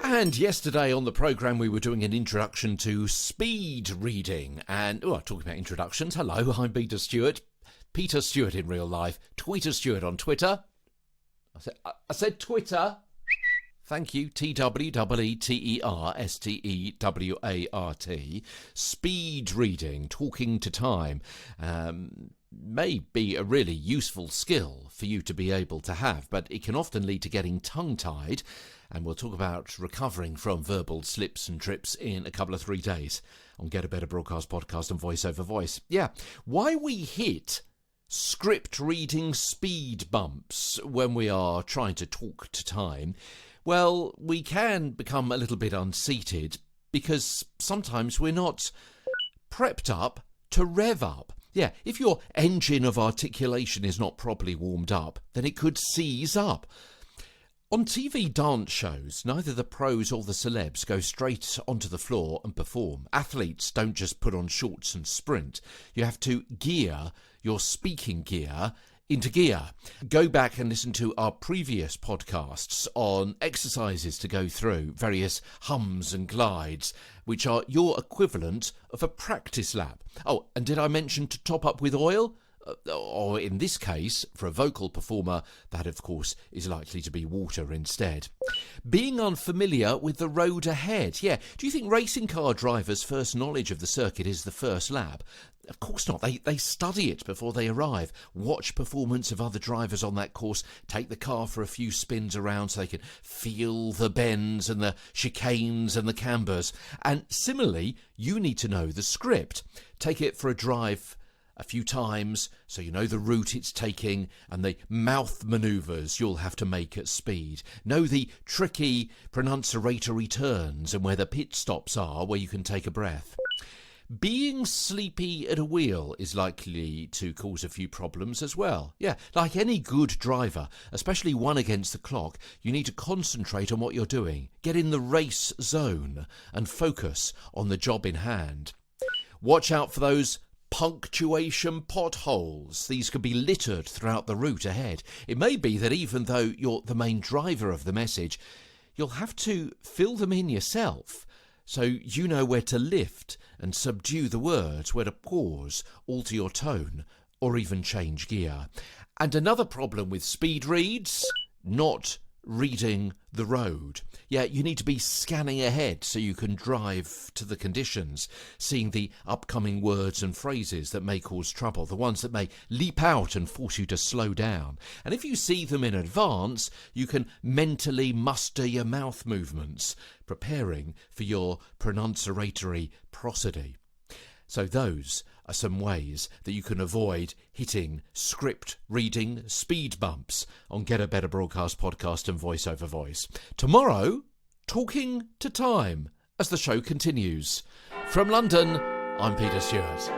And yesterday on the programme we were doing an introduction to speed reading. And, talking about introductions, hello, I'm Peter Stewart. Peter Stewart in real life. Tweeter Stewart on Twitter. I said Twitter. Thank you, TWEETERSTEWART. Speed reading, talking to time, may be a really useful skill for you to be able to have, but it can often lead to getting tongue-tied, and we'll talk about recovering from verbal slips and trips in a couple of 3 days on Get a Better Broadcast Podcast and Voice Over Voice. Yeah, why we hit script reading speed bumps when we are trying to talk to time. Well, we can become a little bit unseated because sometimes we're not prepped up to rev up. Yeah, if your engine of articulation is not properly warmed up, then it could seize up. On TV dance shows, neither the pros or the celebs go straight onto the floor and perform. Athletes don't just put on shorts and sprint. You have to gear your speaking gear into gear. Go back and listen to our previous podcasts on exercises to go through, various hums and glides, which are your equivalent of a practice lap. Oh, and did I mention to top up with oil? Or in this case, for a vocal performer, that of course is likely to be water instead. Being unfamiliar with the road ahead. Yeah, do you think racing car drivers' first knowledge of the circuit is the first lap? Of course not. They study it before they arrive, watch performance of other drivers on that course, take the car for a few spins around so they can feel the bends and the chicanes and the cambers. And similarly, you need to know the script. Take it for a drive a few times so you know the route it's taking and the mouth manoeuvres you'll have to make at speed. Know the tricky pronunciatory turns and where the pit stops are where you can take a breath. Being sleepy at a wheel is likely to cause a few problems as well. Yeah, like any good driver, especially one against the clock, you need to concentrate on what you're doing, get in the race zone and focus on the job in hand. Watch out for those punctuation potholes. These could be littered throughout the route ahead. It may be that even though you're the main driver of the message, you'll have to fill them in yourself so you know where to lift and subdue the words, where to pause, alter your tone, or even change gear. And another problem with speed reads, not reading the road. Yeah, you need to be scanning ahead so you can drive to the conditions, seeing the upcoming words and phrases that may cause trouble, the ones that may leap out and force you to slow down. And if you see them in advance, you can mentally muster your mouth movements, preparing for your pronunciatory prosody. So those are some ways that you can avoid hitting script reading speed bumps on Get a Better Broadcast Podcast and Voice Over Voice. Tomorrow, talking to time as the show continues. From London, I'm Peter Stewart.